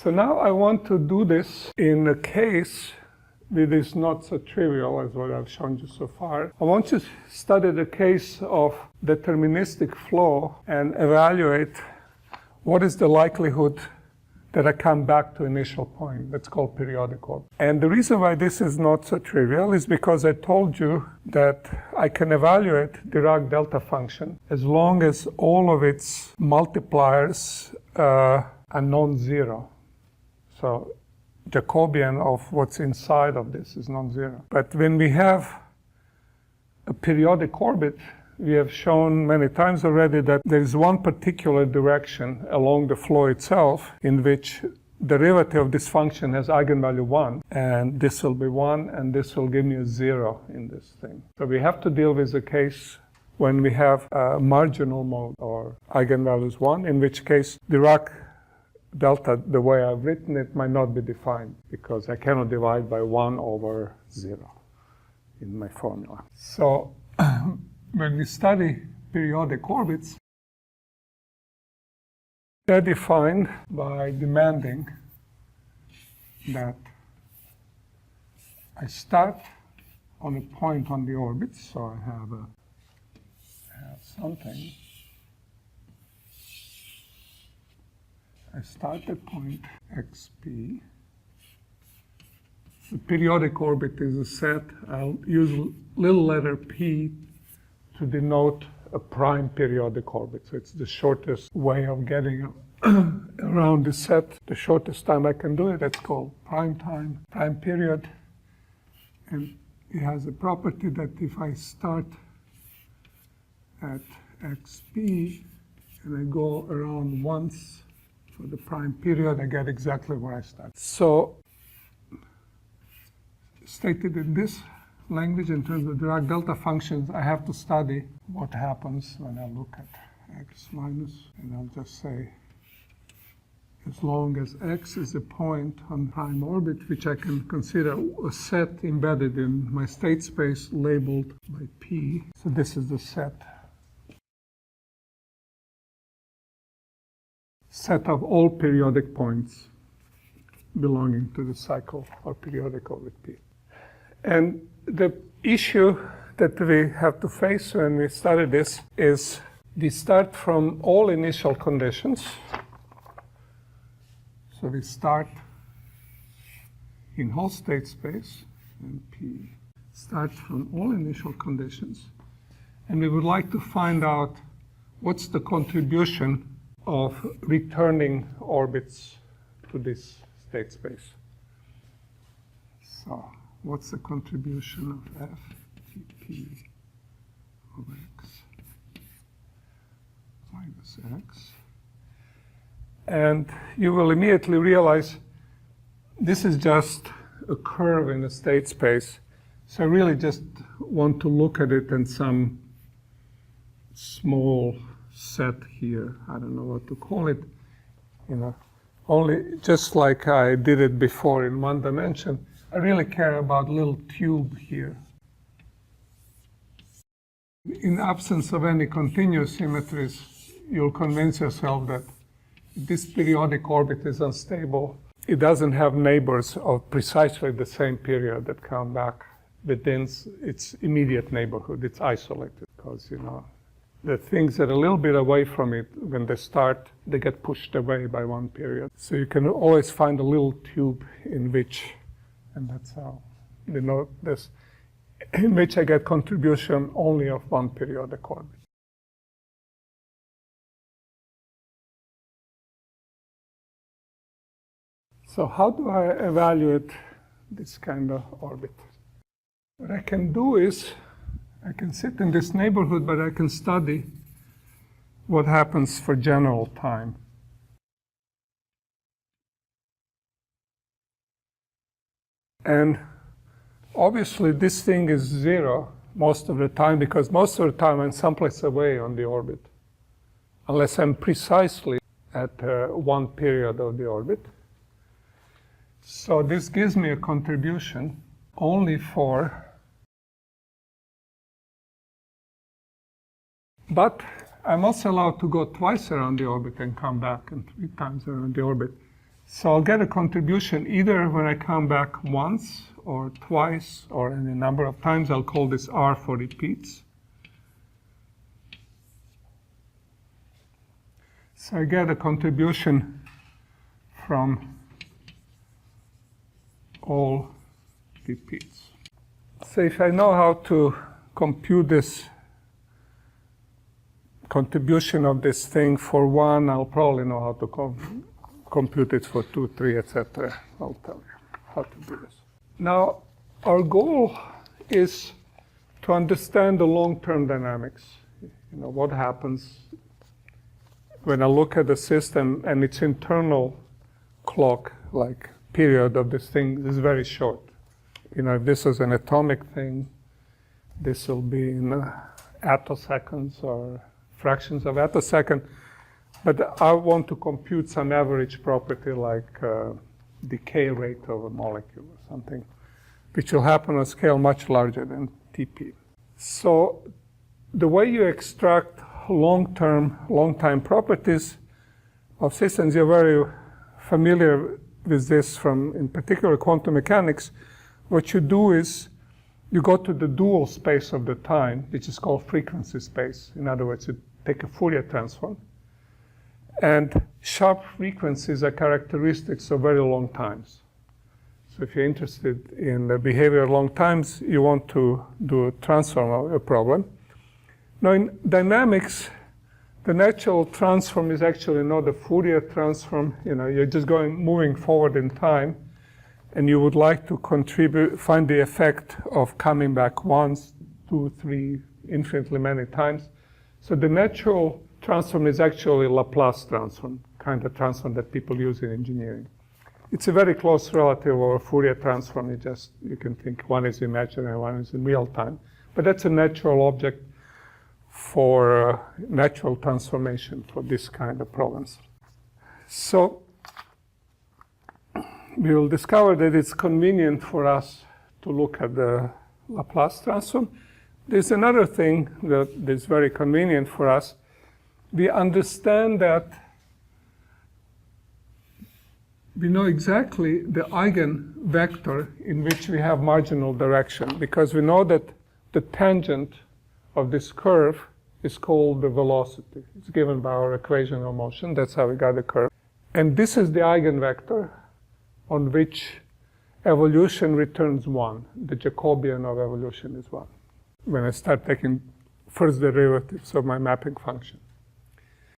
So now I want to do this in a case that is not so trivial as what I've shown you so far. I want to study the case of deterministic flow and evaluate what is the likelihood that I come back to initial point. That's called periodic orbit. And the reason why this is not so trivial is because I told you that I can evaluate Dirac delta function as long as all of its multipliers are non-zero. So Jacobian of what's inside of this is non-zero. But when we have a periodic orbit, we have shown many times already that there is one particular direction along the flow itself in which derivative of this function has eigenvalue 1, and this will be 1, and this will give me a 0 in this thing. So we have to deal with the case when we have a marginal mode or eigenvalues 1, in which case Dirac delta, the way I've written it, might not be defined because I cannot divide by 1 over 0 in my formula. So when we study periodic orbits, they're defined by demanding that I start on a point on the orbit, so I have something. I start at point xp. The periodic orbit is a set. I'll use little letter p to denote a prime periodic orbit. So it's the shortest way of getting around the set. The shortest time I can do it, that's called prime time, prime period. And it has a property that if I start at xp and I go around once for the prime period, I get exactly where I start. So stated in this language in terms of Dirac delta functions, I have to study what happens when I look at x minus, and I'll just say as long as x is a point on prime orbit, which I can consider a set embedded in my state space labeled by p. So this is the set of all periodic points belonging to the cycle or periodic orbit p. And the issue that we have to face when we study this is we start from all initial conditions. So we start in whole state space, and P starts from all initial conditions. And we would like to find out what's the contribution of returning orbits to this state space. So what's the contribution of f tp of x minus x? And you will immediately realize this is just a curve in a state space. So I really just want to look at it in some small set here. I don't know what to call it. Only just like I did it before in one dimension. I really care about little tube here. In absence of any continuous symmetries, you'll convince yourself that this periodic orbit is unstable. It doesn't have neighbors of precisely the same period that come back within its immediate neighborhood. It's isolated because, the things that are a little bit away from it, when they start, they get pushed away by one period. So you can always find a little tube in which, and that's how denote this, in which I get contribution only of one periodic orbit. So how do I evaluate this kind of orbit? What I can do is, I can sit in this neighborhood, but I can study what happens for general time. And obviously this thing is 0 most of the time, because most of the time I'm someplace away on the orbit, unless I'm precisely at one period of the orbit. So this gives me a contribution only for, but I'm also allowed to go twice around the orbit and come back, and 3 times around the orbit. So I'll get a contribution either when I come back once or twice or any number of times. I'll call this R for repeats. So I get a contribution from all repeats. So if I know how to compute this contribution of this thing for 1, I'll probably know how to compute it for 2, 3, etc. I'll tell you how to do this. Now, our goal is to understand the long-term dynamics. What happens when I look at the system and its internal clock, like period of this thing, is very short. If this is an atomic thing, this will be in attoseconds or fractions of attosecond. But I want to compute some average property like decay rate of a molecule or something, which will happen on a scale much larger than TP. So the way you extract long-time properties of systems, you're very familiar with this from, in particular, quantum mechanics. What you do is you go to the dual space of the time, which is called frequency space. In other words, you take a Fourier transform. And sharp frequencies are characteristics of very long times. So if you're interested in the behavior of long times, you want to do a transform of a problem. Now in dynamics, the natural transform is actually not a Fourier transform. You're just moving forward in time, and you would like to find the effect of coming back once, 2, 3, infinitely many times. So the natural transform is actually Laplace transform, kind of transform that people use in engineering. It's a very close relative of a Fourier transform. You can think one is imaginary, one is in real time. But that's a natural object for natural transformation for this kind of problems. So we will discover that it's convenient for us to look at the Laplace transform. There's another thing that is very convenient for us. We understand that we know exactly the eigenvector in which we have marginal direction, because we know that the tangent of this curve is called the velocity. It's given by our equation of motion. That's how we got the curve. And this is the eigenvector on which evolution returns 1. The Jacobian of evolution is 1. When I start taking first derivatives of my mapping function.